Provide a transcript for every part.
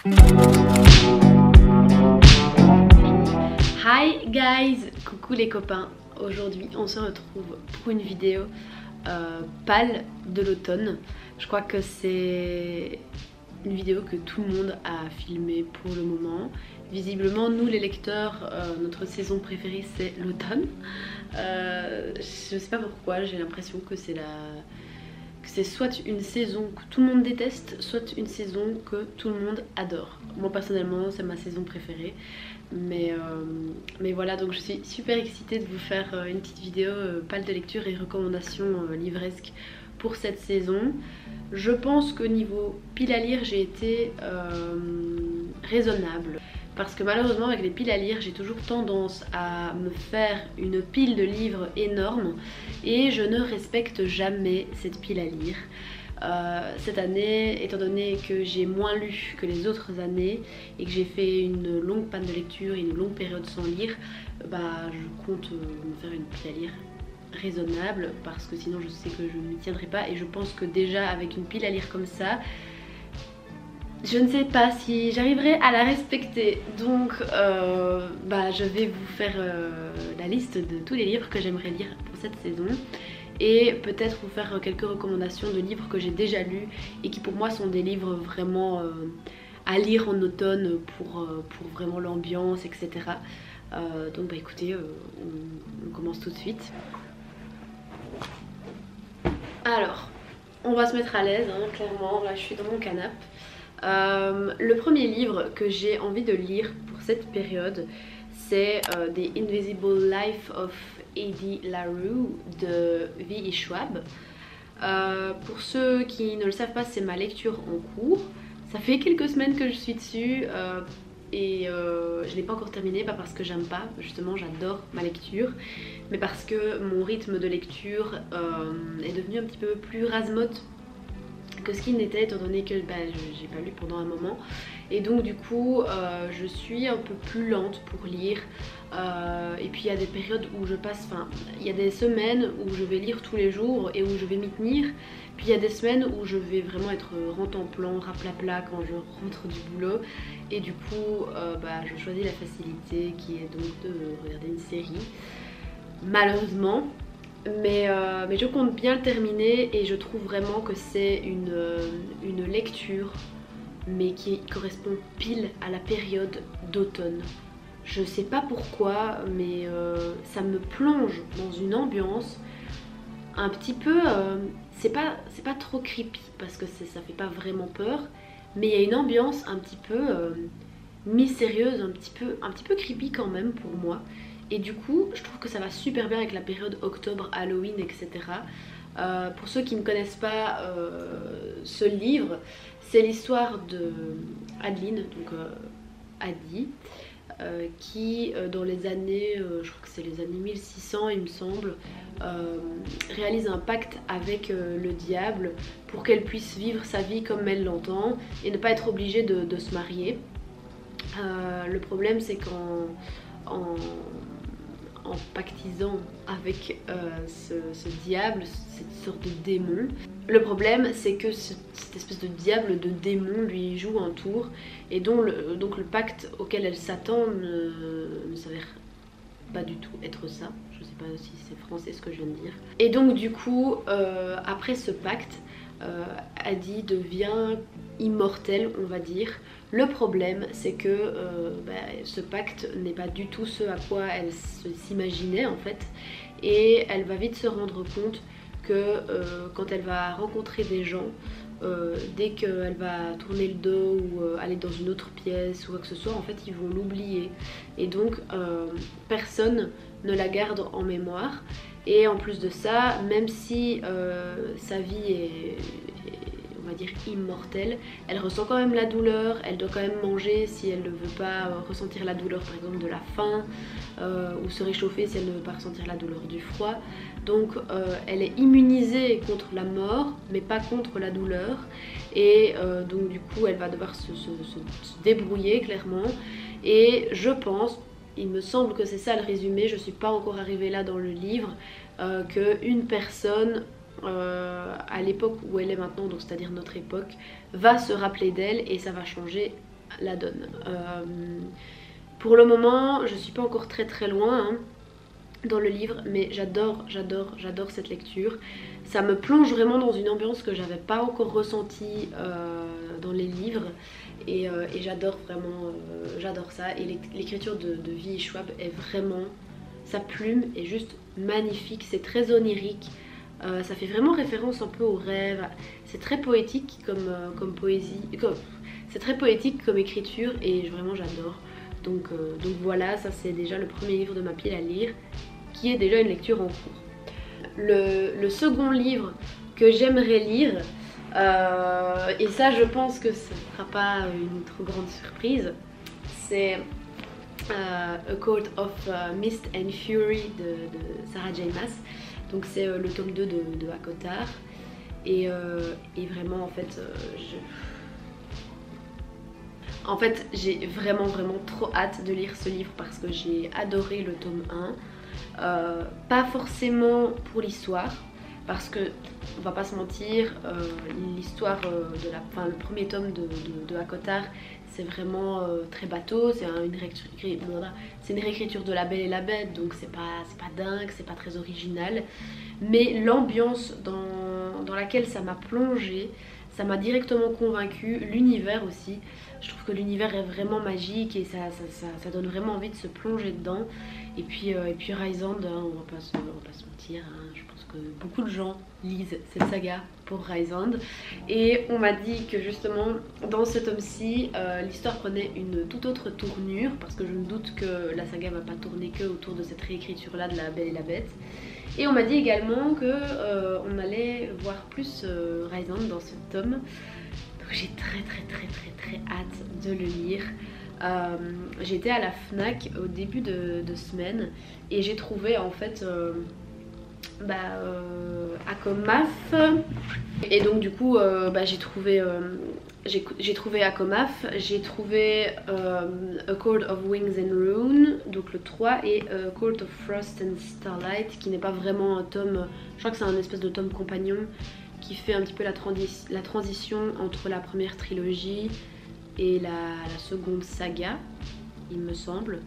Hi guys, coucou les copains. Aujourd'hui on se retrouve pour une vidéo pâle de l'automne. Je crois que c'est une vidéo que tout le monde a filmée pour le moment. Visiblement nous les lecteurs, notre saison préférée c'est l'automne. Je sais pas pourquoi, j'ai l'impression que c'est soit une saison que tout le monde déteste, soit une saison que tout le monde adore. Moi personnellement c'est ma saison préférée. Mais voilà, donc je suis super excitée de vous faire une petite vidéo pâle de lecture et recommandations livresques pour cette saison. Je pense qu'au niveau pile à lire j'ai été raisonnable. Parce que malheureusement avec les piles à lire j'ai toujours tendance à me faire une pile de livres énorme et je ne respecte jamais cette pile à lire. Cette année, étant donné que j'ai moins lu que les autres années et que j'ai fait une longue panne de lecture et une longue période sans lire, je compte me faire une pile à lire raisonnable parce que sinon je sais que je ne m'y tiendrai pas et je pense que déjà avec une pile à lire comme ça, je ne sais pas si j'arriverai à la respecter. Donc je vais vous faire la liste de tous les livres que j'aimerais lire pour cette saison et peut-être vous faire quelques recommandations de livres que j'ai déjà lus et qui pour moi sont des livres vraiment à lire en automne pour vraiment l'ambiance, etc. Donc écoutez, on commence tout de suite. Alors, on va se mettre à l'aise, hein, clairement, là je suis dans mon canapé. Le premier livre que j'ai envie de lire pour cette période, c'est The Invisible Life of Eddie LaRue de V.E. Schwab. Pour ceux qui ne le savent pas, c'est ma lecture en cours. Ça fait quelques semaines que je suis dessus et je ne l'ai pas encore terminée, pas parce que j'aime pas, justement j'adore ma lecture, mais parce que mon rythme de lecture est devenu un petit peu plus rasemote que ce qu'il n'était, étant donné que j'ai pas lu pendant un moment et donc du coup je suis un peu plus lente pour lire et puis il y a des périodes où je passe, il y a des semaines où je vais lire tous les jours et où je vais m'y tenir, puis il y a des semaines où je vais vraiment être rentemplant, raplapla quand je rentre du boulot et du coup je choisis la facilité qui est donc de regarder une série, malheureusement. Mais je compte bien le terminer et je trouve vraiment que c'est une lecture mais qui correspond pile à la période d'automne. Je sais pas pourquoi, mais ça me plonge dans une ambiance un petit peu, c'est pas trop creepy parce que ça fait pas vraiment peur, mais il y a une ambiance un petit peu mystérieuse, un petit peu creepy quand même pour moi. Et du coup, je trouve que ça va super bien avec la période octobre, Halloween, etc. Pour ceux qui ne connaissent pas ce livre, c'est l'histoire de Adeline, donc Addie, qui dans les années, je crois que c'est les années 1600 il me semble, réalise un pacte avec le diable pour qu'elle puisse vivre sa vie comme elle l'entend et ne pas être obligée de se marier. Le problème c'est qu'en pactisant avec ce diable, cette sorte de démon. Le problème c'est que cette espèce de diable, de démon lui joue un tour et donc le pacte auquel elle s'attend ne s'avère pas du tout être ça. Je sais pas si c'est français ce que je viens de dire. Et donc du coup après ce pacte, Addie devient immortelle, on va dire. Le problème c'est que ce pacte n'est pas du tout ce à quoi elle s'imaginait en fait, et elle va vite se rendre compte que quand elle va rencontrer des gens, dès qu'elle va tourner le dos ou aller dans une autre pièce ou quoi que ce soit, en fait ils vont l'oublier et donc personne ne la garde en mémoire. Et en plus de ça, même si sa vie est on va dire immortelle, elle ressent quand même la douleur, elle doit quand même manger si elle ne veut pas ressentir la douleur par exemple de la faim, ou se réchauffer si elle ne veut pas ressentir la douleur du froid. Donc elle est immunisée contre la mort mais pas contre la douleur, et donc du coup elle va devoir se débrouiller clairement. Et je pense, il me semble que c'est ça le résumé, je suis pas encore arrivée là dans le livre, qu'une personne à l'époque où elle est maintenant, donc c'est-à-dire notre époque, va se rappeler d'elle et ça va changer la donne. Pour le moment, je suis pas encore très loin hein, dans le livre, mais j'adore cette lecture. Ça me plonge vraiment dans une ambiance que j'avais pas encore ressentie dans les livres. Et j'adore vraiment, j'adore ça. Et l'écriture de V.E. Schwab est vraiment, sa plume est juste magnifique, c'est très onirique. Ça fait vraiment référence un peu au rêve. C'est très poétique comme poésie, c'est très poétique comme écriture et vraiment j'adore. Donc voilà, ça c'est déjà le premier livre de ma pile à lire, qui est déjà une lecture en cours. Le second livre que j'aimerais lire, et ça je pense que ce ne sera pas une trop grande surprise, c'est A Court of Mist and Fury de Sarah J. Maas. Donc c'est le tome 2 de ACOTAR. Et vraiment en fait j'ai vraiment trop hâte de lire ce livre parce que j'ai adoré le tome 1. Pas forcément pour l'histoire, parce que on va pas se mentir, l'histoire le premier tome de ACOTAR, c'est vraiment très bateau, c'est une réécriture de La Belle et la Bête, donc c'est pas dingue, c'est pas très original. Mais l'ambiance dans laquelle ça m'a plongée, ça m'a directement convaincue, l'univers aussi. Je trouve que l'univers est vraiment magique et ça donne vraiment envie de se plonger dedans. Et puis Rysand, hein, on va pas se mentir, hein, je pense que beaucoup de gens lisent cette saga pour Rysand. Et on m'a dit que justement dans ce tome-ci, l'histoire prenait une toute autre tournure, parce que je me doute que la saga va pas tourner que autour de cette réécriture-là de La Belle et la Bête. Et on m'a dit également que on allait voir plus Rysand dans ce tome. Donc j'ai très hâte de le lire. J'étais à la FNAC au début de semaine et j'ai trouvé en fait Akomaf. Et donc du coup j'ai trouvé Akomaf, j'ai trouvé A Court of Wings and Ruin, donc le 3, et A Court of Frost and Starlight, qui n'est pas vraiment un tome, je crois que c'est un espèce de tome compagnon qui fait un petit peu la transition entre la première trilogie et la seconde saga, il me semble.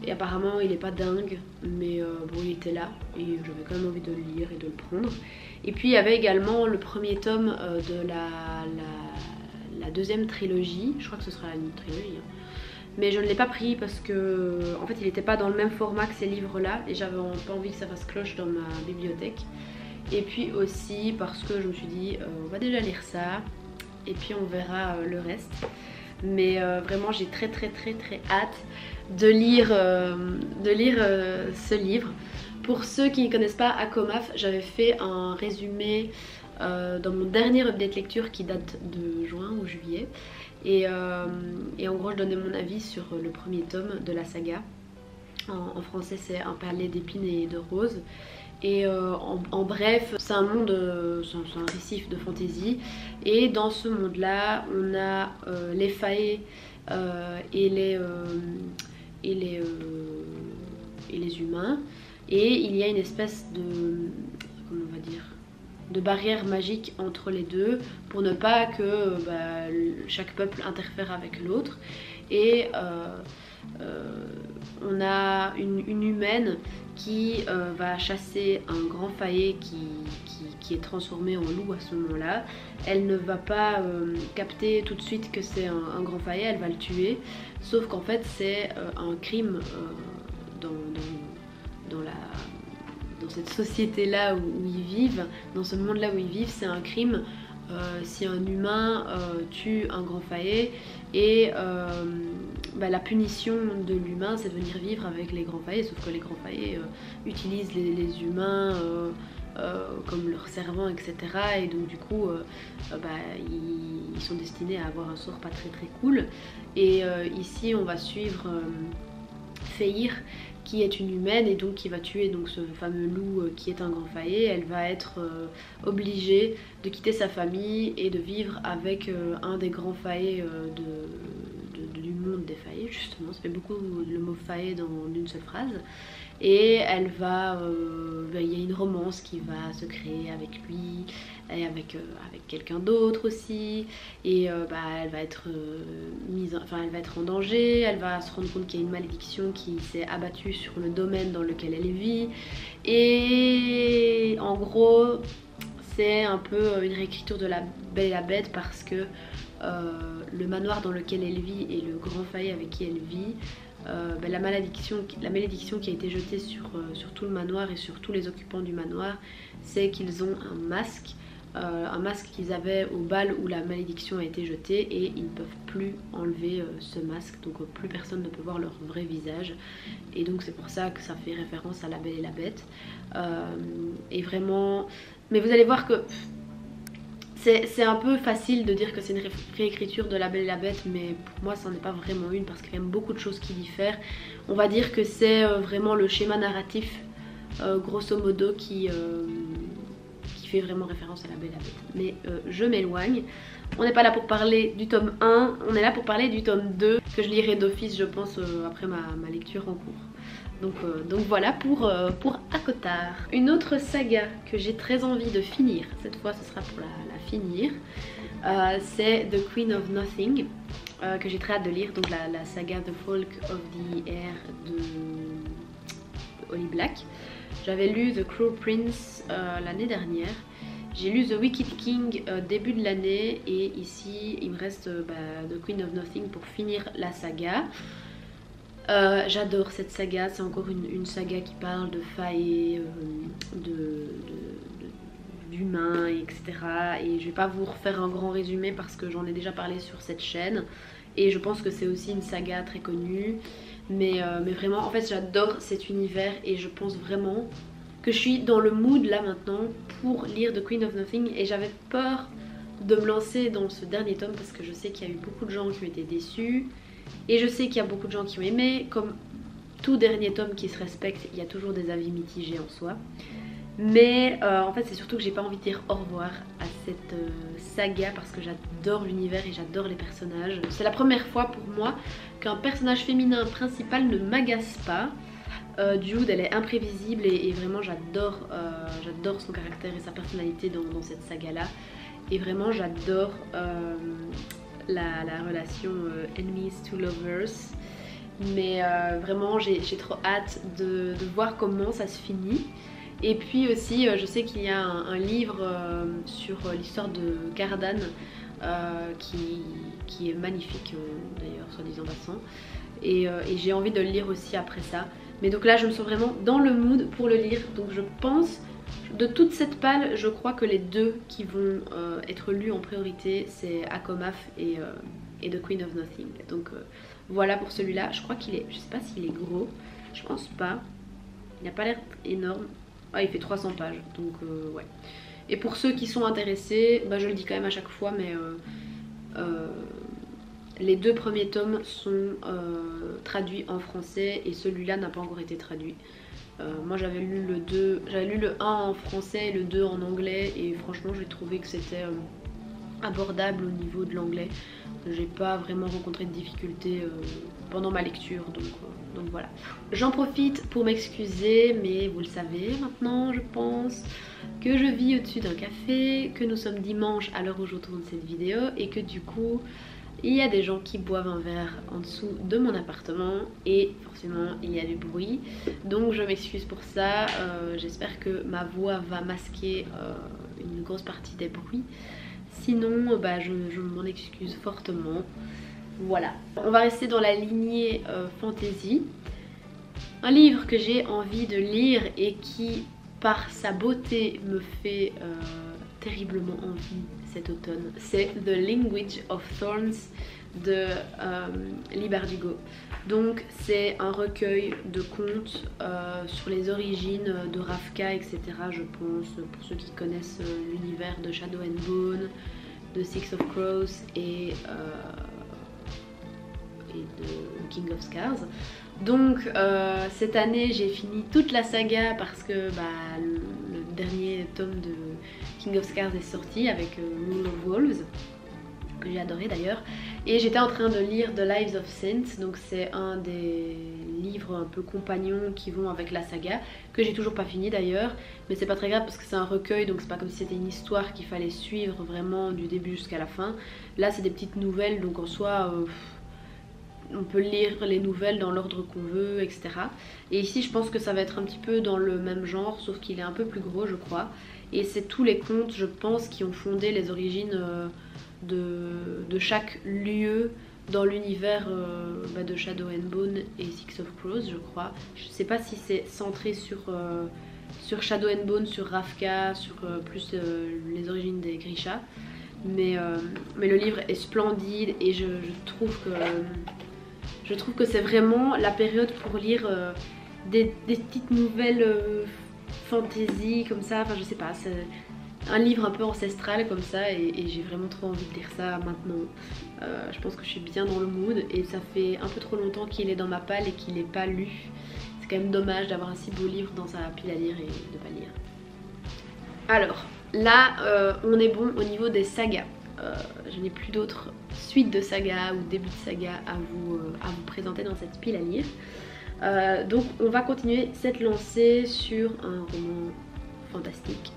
Et apparemment il est pas dingue, mais bon, il était là et j'avais quand même envie de le lire et de le prendre. Et puis il y avait également le premier tome de la deuxième trilogie, je crois que ce sera une trilogie, hein. Mais je ne l'ai pas pris parce que en fait il n'était pas dans le même format que ces livres là et j'avais pas envie que ça fasse cloche dans ma bibliothèque. Et puis aussi parce que je me suis dit on va déjà lire ça et puis on verra le reste. Mais vraiment j'ai très hâte de lire ce livre. Pour ceux qui ne connaissent pas Akomaf, j'avais fait un résumé dans mon dernier update lecture qui date de juin ou juillet. Et en gros je donnais mon avis sur le premier tome de la saga. En français c'est Un palais d'épines et de roses. Et en bref, c'est un monde, c'est un récif de fantasy. Et dans ce monde-là, on a les faées et les humains. Et il y a une espèce de, comment on va dire, de barrière magique entre les deux pour ne pas que chaque peuple interfère avec l'autre. Et on a une humaine qui va chasser un grand faillé qui est transformé en loup à ce moment-là. Elle ne va pas capter tout de suite que c'est un grand faillé, elle va le tuer. Sauf qu'en fait c'est un crime dans cette société-là où ils vivent, dans ce monde-là où ils vivent, c'est un crime si un humain tue un grand faillé. Et la punition de l'humain c'est de venir vivre avec les grands faillés, sauf que les grands faillés utilisent les humains comme leurs servants, etc. Et donc du coup ils sont destinés à avoir un sort pas très cool. Et ici on va suivre Feir, qui est une humaine et donc qui va tuer donc ce fameux loup qui est un grand faillé. Elle va être obligée de quitter sa famille et de vivre avec un des grands faillés du monde des faillés, justement, ça fait beaucoup le mot fae dans une seule phrase. Et elle va, il y a une romance qui va se créer avec lui et avec quelqu'un d'autre aussi. Et elle va être elle va être en danger. Elle va se rendre compte qu'il y a une malédiction qui s'est abattue sur le domaine dans lequel elle vit. Et en gros, c'est un peu une réécriture de La Belle et la Bête parce que le manoir dans lequel elle vit et le grand faillet avec qui elle vit, la malédiction qui a été jetée sur tout le manoir et sur tous les occupants du manoir, c'est qu'ils ont un masque qu'ils avaient au bal où la malédiction a été jetée, et ils ne peuvent plus enlever ce masque, donc plus personne ne peut voir leur vrai visage, et donc c'est pour ça que ça fait référence à La Belle et la Bête. Et vraiment, mais vous allez voir que c'est un peu facile de dire que c'est une réécriture de La Belle et la Bête, mais pour moi ça n'est pas vraiment une, parce qu'il y a quand même beaucoup de choses qui diffèrent. On va dire que c'est vraiment le schéma narratif grosso modo qui fait vraiment référence à La Belle et la Bête. Mais je m'éloigne. On n'est pas là pour parler du tome 1, on est là pour parler du tome 2 que je lirai d'office, je pense, après ma lecture en cours. Donc voilà pour ACOTAR. Une autre saga que j'ai très envie de finir, cette fois ce sera pour la finir, c'est The Queen of Nothing, que j'ai très hâte de lire, donc la saga The Folk of the Air de Holly Black. J'avais lu The Crow Prince l'année dernière. J'ai lu The Wicked King début de l'année, et ici il me reste The Queen of Nothing pour finir la saga. J'adore cette saga, c'est encore une saga qui parle de fae, d'humains, etc. Et je vais pas vous refaire un grand résumé parce que j'en ai déjà parlé sur cette chaîne. Et je pense que c'est aussi une saga très connue. Mais vraiment, en fait j'adore cet univers, et je pense vraiment que je suis dans le mood là maintenant pour lire The Queen of Nothing. Et j'avais peur de me lancer dans ce dernier tome parce que je sais qu'il y a eu beaucoup de gens qui ont été déçus. Et je sais qu'il y a beaucoup de gens qui ont aimé. Comme tout dernier tome qui se respecte, il y a toujours des avis mitigés en soi. Mais en fait c'est surtout que j'ai pas envie de dire au revoir à cette saga parce que j'adore l'univers et j'adore les personnages. C'est la première fois pour moi qu'un personnage féminin principal ne m'agace pas. Jude, elle est imprévisible et vraiment j'adore son caractère et sa personnalité dans cette saga là. Et vraiment j'adore la relation enemies to lovers. Mais vraiment j'ai trop hâte de voir comment ça se finit. Et puis aussi je sais qu'il y a un livre sur l'histoire de Cardan qui est magnifique d'ailleurs, soit disant passant. Et j'ai envie de le lire aussi après ça. Mais donc là je me sens vraiment dans le mood pour le lire. Donc je pense, de toute cette palle, je crois que les deux qui vont être lus en priorité, c'est ACOMAF et The Queen of Nothing. Donc voilà pour celui-là. Je crois qu'il est, je sais pas s'il est gros, je pense pas. Il n'a pas l'air énorme. Ah, il fait 300 pages, donc ouais. Et pour ceux qui sont intéressés, je le dis quand même à chaque fois, mais les deux premiers tomes sont traduits en français et celui-là n'a pas encore été traduit. Moi j'avais lu le 1 en français et le 2 en anglais, et franchement j'ai trouvé que c'était abordable au niveau de l'anglais. J'ai pas vraiment rencontré de difficultés pendant ma lecture, donc voilà. J'en profite pour m'excuser, mais vous le savez maintenant je pense, que je vis au-dessus d'un café, que nous sommes dimanche à l'heure où je tourne cette vidéo, et que du coup il y a des gens qui boivent un verre en dessous de mon appartement, et forcément il y a du bruit, donc je m'excuse pour ça. J'espère que ma voix va masquer une grosse partie des bruits. Sinon je m'en excuse fortement. Voilà, on va rester dans la lignée fantasy. Un livre que j'ai envie de lire et qui par sa beauté me fait terriblement envie cet automne, c'est The Language of Thorns de Leigh Bardugo. Donc c'est un recueil de contes sur les origines de Ravka, etc. Je pense, pour ceux qui connaissent l'univers de Shadow and Bone, de Six of Crows et de King of Scars. Donc cette année j'ai fini toute la saga parce que le dernier tome de King of Scars est sorti avec Rule of Wolves. que j'ai adoré d'ailleurs. Et j'étais en train de lire The Lives of Saints, donc c'est un des livres un peu compagnons qui vont avec la saga, que j'ai toujours pas fini d'ailleurs, mais c'est pas très grave parce que c'est un recueil, donc c'est pas comme si c'était une histoire qu'il fallait suivre vraiment du début jusqu'à la fin. Là c'est des petites nouvelles, donc en soi on peut lire les nouvelles dans l'ordre qu'on veut, etc. Et ici je pense que ça va être un petit peu dans le même genre, sauf qu'il est un peu plus gros je crois. Et c'est tous les contes je pense qui ont fondé les origines de chaque lieu dans l'univers de Shadow and Bone et Six of Crows je crois. Je sais pas si c'est centré sur Shadow and Bone, sur Ravka, sur plus les origines des Grisha. Mais le livre est splendide et je trouve que c'est vraiment la période pour lire des petites nouvelles fantasy comme ça, enfin je sais pas, c'est un livre un peu ancestral comme ça et j'ai vraiment trop envie de lire ça maintenant. Je pense que je suis bien dans le mood et ça fait un peu trop longtemps qu'il est dans ma palle et qu'il n'est pas lu. C'est quand même dommage d'avoir un si beau livre dans sa pile à lire et de pas lire. Alors là on est bon au niveau des sagas. Je n'ai plus d'autres suites de sagas ou débuts de sagas à vous présenter dans cette pile à lire. Donc on va continuer cette lancée sur un roman fantastique,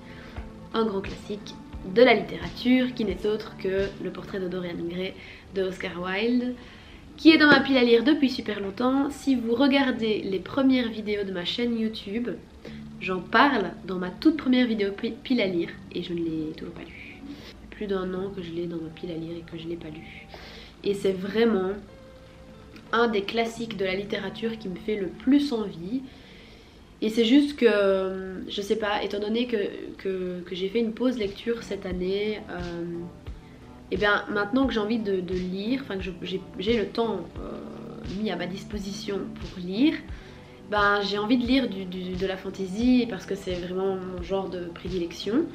un grand classique de la littérature qui n'est autre que Le portrait de Dorian Gray de Oscar Wilde, qui est dans ma pile à lire depuis super longtemps. Si vous regardez les premières vidéos de ma chaîne YouTube, j'en parle dans ma toute première vidéo pile à lire et je ne l'ai toujours pas lu. Plus d'1 an que je l'ai dans ma pile à lire et que je ne l'ai pas lu. Et c'est vraiment un des classiques de la littérature qui me fait le plus envie. Et c'est juste que, je sais pas, étant donné que j'ai fait une pause lecture cette année, et bien maintenant que j'ai envie de lire, enfin que j'ai le temps mis à ma disposition pour lire, ben j'ai envie de lire de la fantasy parce que c'est vraiment mon genre de prédilection.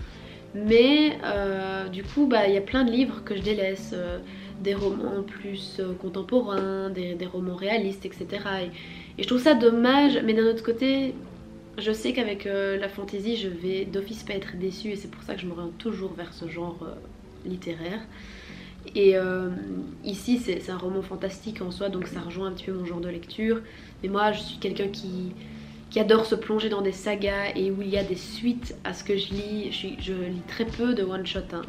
Mais du coup bah, y a plein de livres que je délaisse, des romans plus contemporains, des romans réalistes, etc. Et je trouve ça dommage, mais d'un autre côté je sais qu'avec la fantasy je vais d'office pas être déçue et c'est pour ça que je m'oriente toujours vers ce genre littéraire. Et ici c'est un roman fantastique en soi, donc ça rejoint un petit peu mon genre de lecture. Mais moi je suis quelqu'un qui adore se plonger dans des sagas et où il y a des suites à ce que je lis. Je lis très peu de one-shot, hein.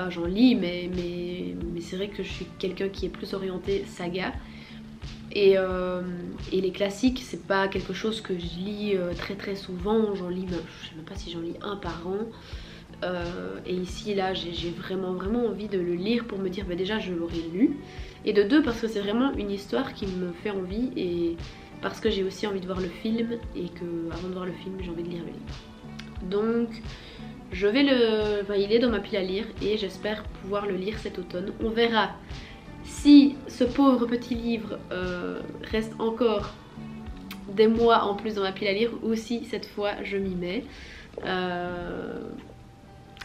J'en lis mais c'est vrai que je suis quelqu'un qui est plus orienté saga. Et les classiques c'est pas quelque chose que je lis très souvent, j'en lis, je sais même pas si j'en lis un par an. Et ici là j'ai vraiment envie de le lire pour me dire bah, déjà je l'aurais lu. Et de deux parce que c'est vraiment une histoire qui me fait envie et parce que j'ai aussi envie de voir le film et que avant de voir le film j'ai envie de lire le livre. Donc je vais il est dans ma pile à lire et j'espère pouvoir le lire cet automne. On verra si ce pauvre petit livre reste encore des mois en plus dans ma pile à lire ou si cette fois je m'y mets.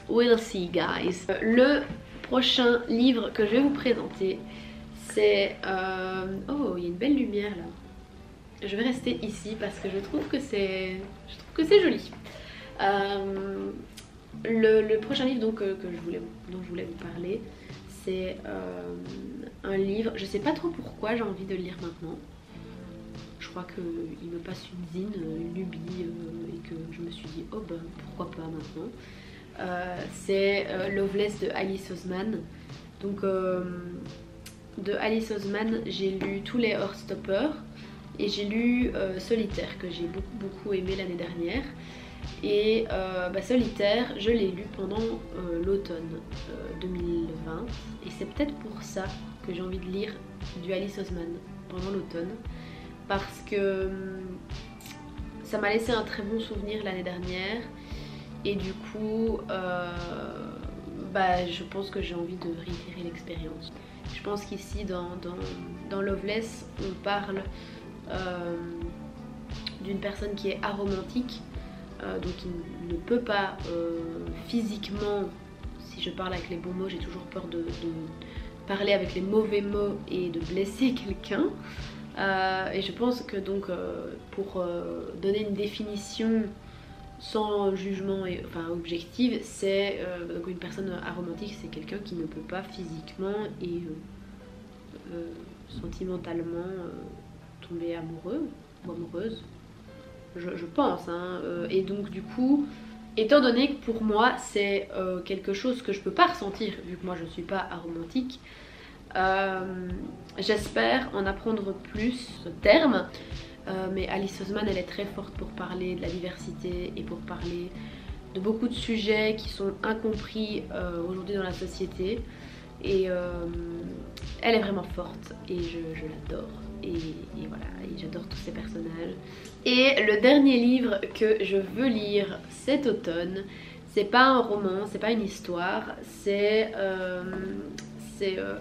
We'll see guys. Le prochain livre que je vais vous présenter c'est... Oh il y a une belle lumière là. Je vais rester ici parce que je trouve que c'est joli. Le prochain livre donc, dont je voulais vous parler, c'est un livre, je sais pas trop pourquoi j'ai envie de le lire maintenant. Je crois qu'il me passe une zine, une lubie et que je me suis dit oh ben pourquoi pas maintenant. C'est Loveless de Alice Oseman. Donc de Alice Oseman j'ai lu tous les Heartstopper. Et j'ai lu Solitaire que j'ai beaucoup aimé l'année dernière. Et Solitaire je l'ai lu pendant l'automne 2020. Et c'est peut-être pour ça que j'ai envie de lire du Alice Oseman pendant l'automne. Parce que ça m'a laissé un très bon souvenir l'année dernière. Et du coup je pense que j'ai envie de réitérer l'expérience. Je pense qu'ici dans Loveless on parle d'une personne qui est aromantique, donc qui ne peut pas physiquement, si je parle avec les bons mots, j'ai toujours peur de parler avec les mauvais mots et de blesser quelqu'un. Et je pense que donc pour donner une définition sans jugement et enfin objectif, c'est donc une personne aromantique, c'est quelqu'un qui ne peut pas physiquement et sentimentalement tomber amoureux ou amoureuse, je pense hein. Et donc du coup, étant donné que pour moi c'est quelque chose que je peux pas ressentir vu que moi je suis pas aromantique, j'espère en apprendre plus ce terme. Mais Alice Oseman elle est très forte pour parler de la diversité et pour parler de beaucoup de sujets qui sont incompris aujourd'hui dans la société. Et elle est vraiment forte et je l'adore. Et voilà, et j'adore tous ces personnages. Et le dernier livre que je veux lire cet automne, c'est pas un roman, c'est pas une histoire, c'est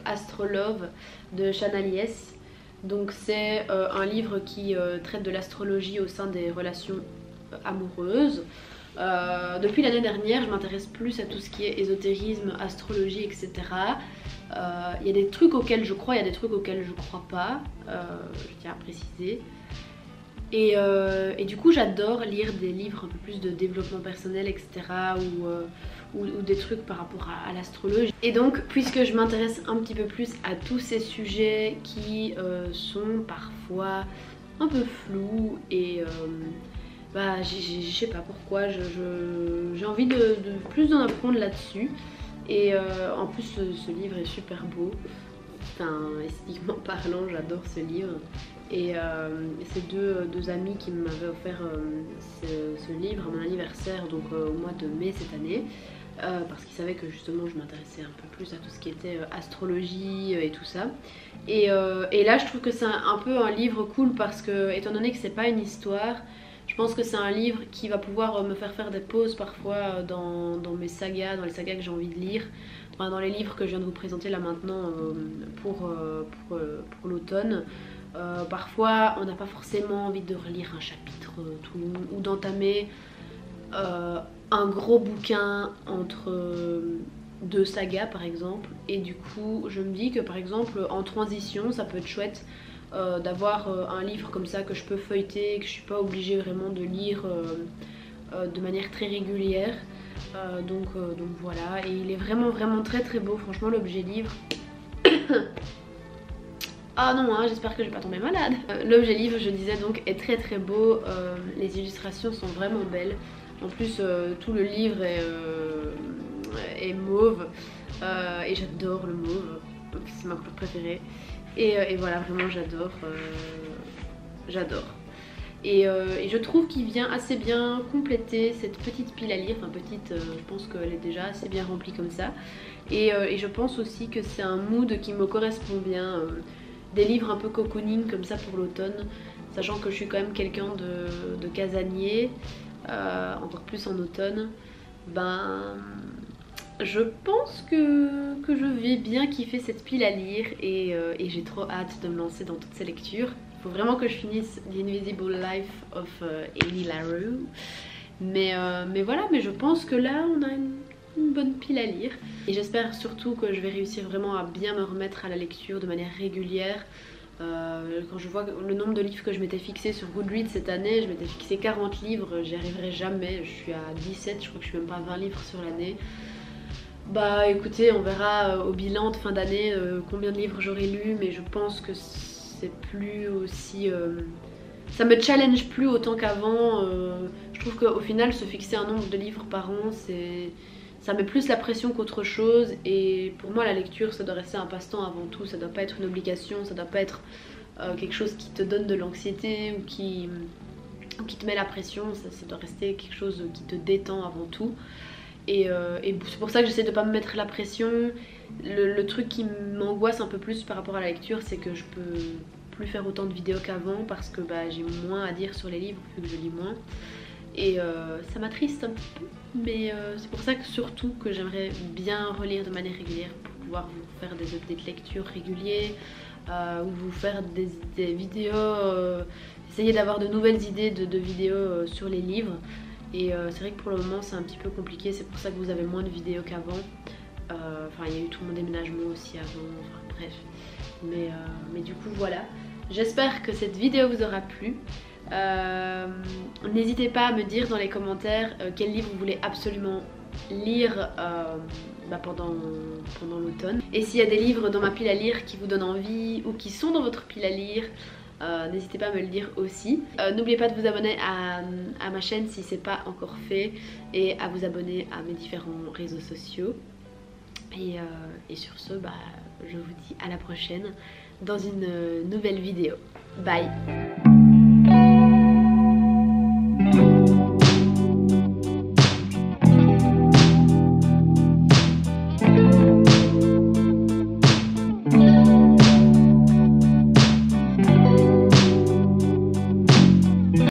Astrolove de Shana Lies. Donc c'est un livre qui traite de l'astrologie au sein des relations amoureuses. Depuis l'année dernière, je m'intéresse plus à tout ce qui est ésotérisme, astrologie, etc. Il y a des trucs auxquels je crois, il y a des trucs auxquels je crois pas, je tiens à préciser. Et du coup j'adore lire des livres un peu plus de développement personnel, etc. Ou des trucs par rapport à l'astrologie. Et donc puisque je m'intéresse un petit peu plus à tous ces sujets qui sont parfois un peu flous et bah je sais pas pourquoi, j'ai envie de plus d'en apprendre là-dessus. Et en plus ce livre est super beau, enfin esthétiquement parlant j'adore ce livre. Et c'est deux amis qui m'avaient offert ce livre à mon anniversaire, donc au mois de mai cette année, parce qu'ils savaient que justement je m'intéressais un peu plus à tout ce qui était astrologie et tout ça. Et là je trouve que c'est un peu un livre cool parce que étant donné que c'est pas une histoire, je pense que c'est un livre qui va pouvoir me faire des pauses parfois dans mes sagas, dans les sagas que j'ai envie de lire, enfin, dans les livres que je viens de vous présenter là maintenant pour l'automne. Parfois on n'a pas forcément envie de relire un chapitre tout long ou d'entamer un gros bouquin entre deux sagas par exemple, et du coup je me dis que par exemple en transition ça peut être chouette d'avoir un livre comme ça que je peux feuilleter, que je suis pas obligée vraiment de lire de manière très régulière. Donc voilà, et il est vraiment très très beau, franchement l'objet livre. Ah non, hein, j'espère que je vais pas tomber malade. L'objet livre, je disais donc, est très très beau, les illustrations sont vraiment belles. En plus tout le livre est mauve et j'adore le mauve, c'est ma couleur préférée. Et voilà, vraiment j'adore, j'adore. Et je trouve qu'il vient assez bien compléter cette petite pile à lire, enfin petite, je pense qu'elle est déjà assez bien remplie comme ça. Et je pense aussi que c'est un mood qui me correspond bien, des livres un peu cocooning comme ça pour l'automne, sachant que je suis quand même quelqu'un de casanier, encore plus en automne. Ben je pense que je vais bien kiffer cette pile à lire et j'ai trop hâte de me lancer dans toutes ces lectures. Il faut vraiment que je finisse The Invisible Life of Amy LaRue. Mais voilà, mais je pense que là on a une bonne pile à lire. Et j'espère surtout que je vais réussir vraiment à bien me remettre à la lecture de manière régulière. Quand je vois le nombre de livres que je m'étais fixé sur Goodreads cette année, je m'étais fixé 40 livres, j'y arriverai jamais. Je suis à 17, je crois que je suis même pas à 20 livres sur l'année. Bah écoutez, on verra au bilan de fin d'année combien de livres j'aurai lu, mais je pense que c'est plus aussi... ça me challenge plus autant qu'avant. Je trouve qu'au final se fixer un nombre de livres par an, ça met plus la pression qu'autre chose. Et pour moi la lecture ça doit rester un passe-temps avant tout, ça doit pas être une obligation, ça doit pas être quelque chose qui te donne de l'anxiété ou qui te met la pression, ça doit rester quelque chose qui te détend avant tout. Et c'est pour ça que j'essaie de pas me mettre la pression. Le truc qui m'angoisse un peu plus par rapport à la lecture, c'est que je peux plus faire autant de vidéos qu'avant parce que bah, j'ai moins à dire sur les livres vu que je lis moins. Et ça m'attriste un petit peu, mais c'est pour ça que surtout que j'aimerais bien relire de manière régulière pour pouvoir vous faire des updates lecture réguliers ou vous faire des vidéos, essayer d'avoir de nouvelles idées de vidéos sur les livres. Et c'est vrai que pour le moment c'est un petit peu compliqué, c'est pour ça que vous avez moins de vidéos qu'avant. Enfin il y a eu tout mon déménagement aussi avant, enfin bref. Mais du coup voilà. J'espère que cette vidéo vous aura plu. N'hésitez pas à me dire dans les commentaires quel livre vous voulez absolument lire pendant l'automne. Et s'il y a des livres dans ma pile à lire qui vous donnent envie ou qui sont dans votre pile à lire, n'hésitez pas à me le dire aussi. N'oubliez pas de vous abonner à ma chaîne si c'est pas encore fait et à vous abonner à mes différents réseaux sociaux. Et sur ce, je vous dis à la prochaine dans une nouvelle vidéo. Bye!